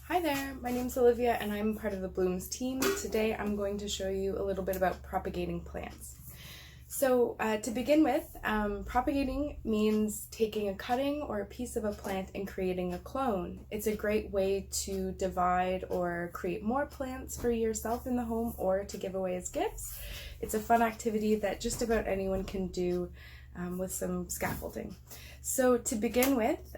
Hi there, my name's Olivia and I'm part of the Blooms team. Today I'm going to show you a little bit about propagating plants. So to begin with, propagating means taking a cutting or a piece of a plant and creating a clone. It's a great way to divide or create more plants for yourself in the home or to give away as gifts. It's a fun activity that just about anyone can do with some scaffolding. So to begin with,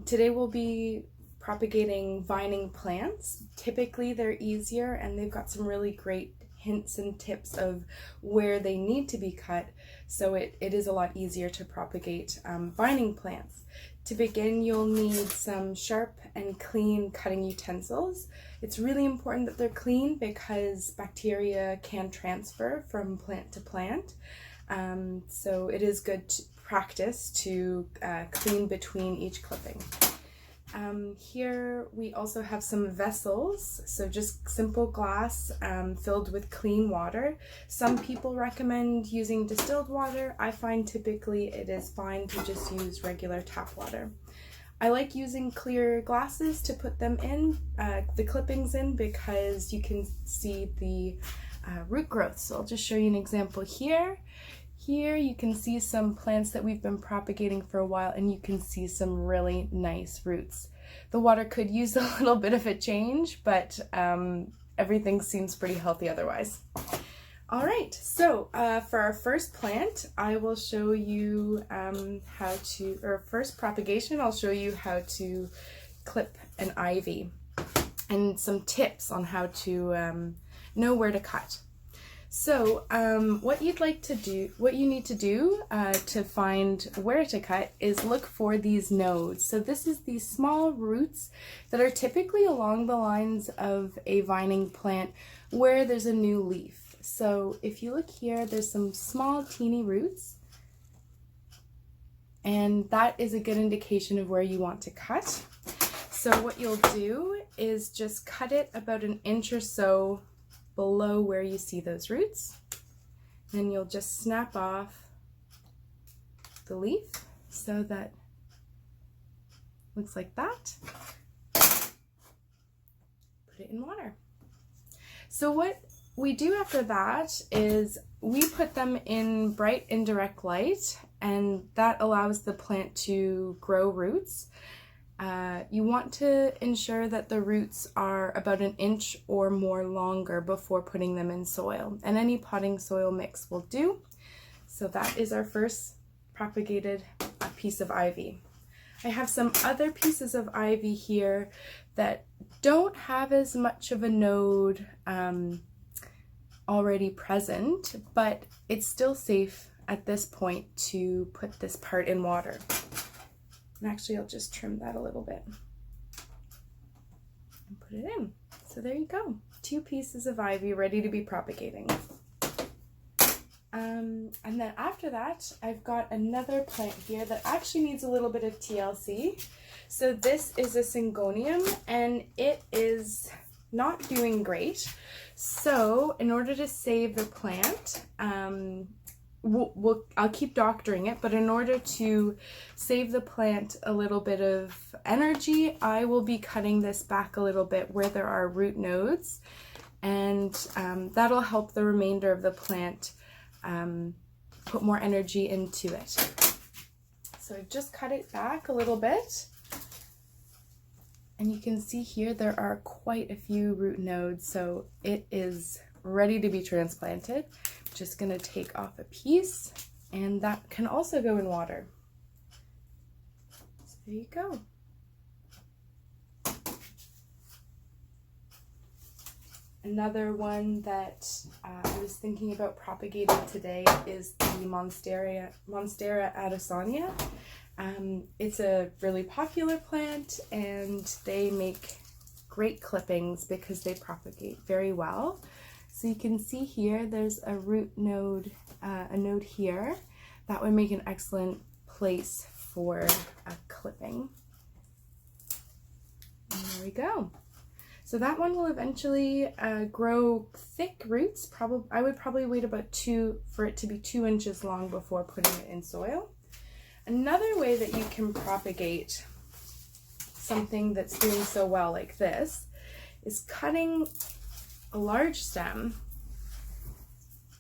today we'll be propagating vining plants. Typically they're easier and they've got some really great hints and tips of where they need to be cut, so it is a lot easier to propagate vining plants. To begin, you'll need some sharp and clean cutting utensils. It's really important that they're clean because bacteria can transfer from plant to plant, so it is good practice to clean between each clipping. Here we also have some vessels, so just simple glass filled with clean water. Some people recommend using distilled water. I find typically it is fine to just use regular tap water. I like using clear glasses to put them in, the clippings in, because you can see the root growth. So I'll just show you an example here. Here you can see some plants that we've been propagating for a while and you can see some really nice roots. The water could use a little bit of a change, but everything seems pretty healthy otherwise. All right, so for our first plant, I will show you first propagation, I'll show you how to clip an ivy and some tips on how to know where to cut. So what you need to do to find where to cut is look for these nodes. So this is these small roots that are typically along the lines of a vining plant where there's a new leaf. So if you look here, there's some small teeny roots, and that is a good indication of where you want to cut. So what you'll do is just cut it about 1 inch or so below where you see those roots. Then you'll just snap off the leaf so that looks like that. Put it in water. So what we do after that is we put them in bright indirect light, and that allows the plant to grow roots. You want to ensure that the roots are about 1 inch or more longer before putting them in soil, and any potting soil mix will do. So that is our first propagated piece of ivy. I have some other pieces of ivy here that don't have as much of a node already present, but it's still safe at this point to put this part in water. And actually, I'll just trim that a little bit and put it in. So there you go. 2 pieces of ivy ready to be propagating. And then after that, I've got another plant here that actually needs a little bit of TLC. So this is a syngonium and it is not doing great. So in order to save the plant, I'll keep doctoring it, but in order to save the plant a little bit of energy, I will be cutting this back a little bit where there are root nodes, and that'll help the remainder of the plant put more energy into it. So I've just cut it back a little bit, and you can see here there are quite a few root nodes, so it is ready to be transplanted. Just gonna take off a piece, and that can also go in water. So there you go. Another one that I was thinking about propagating today is the Monstera Addisonii. It's a really popular plant, and they make great clippings because they propagate very well. So you can see here, there's a root node, a node here. That would make an excellent place for a clipping. And there we go. So that one will eventually grow thick roots. I would probably wait about for it to be 2 inches long before putting it in soil. Another way that you can propagate something that's doing so well like this is cutting a large stem,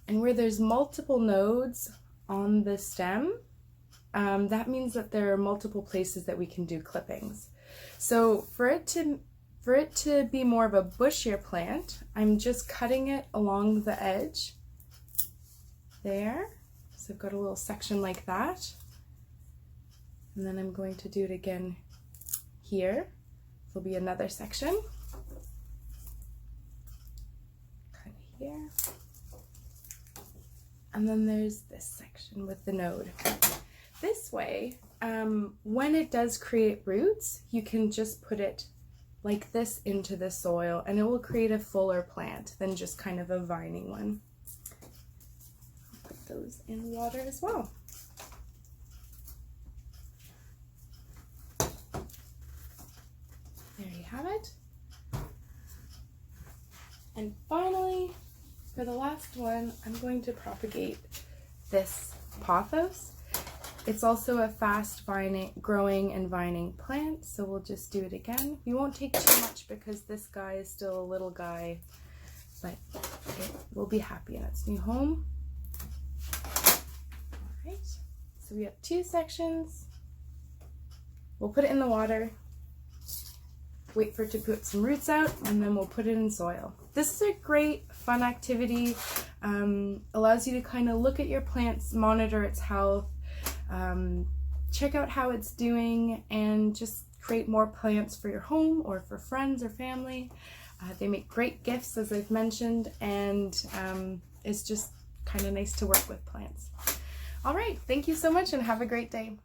and where there's multiple nodes on the stem, that means that there are multiple places that we can do clippings. So for it to be more of a bushier plant, I'm just cutting it along the edge there. So I've got a little section like that. And then I'm going to do it again here. There'll be another section. Cut here. And then there's this section with the node. This way, when it does create roots, you can just put it like this into the soil and it will create a fuller plant than just kind of a vining one. I'll put those in water as well. There you have it. And finally, for the last one, I'm going to propagate this pothos. It's also a fast growing and vining plant, so we'll just do it again. We won't take too much because this guy is still a little guy, but it will be happy in its new home. All right, so we have 2 sections. We'll put it in the water, wait for it to put some roots out, and then we'll put it in soil. This is a great fun activity. Allows you to kind of look at your plants, monitor its health, check out how it's doing, and just create more plants for your home or for friends or family. They make great gifts, as I've mentioned, and it's just kind of nice to work with plants. All right, thank you so much and have a great day.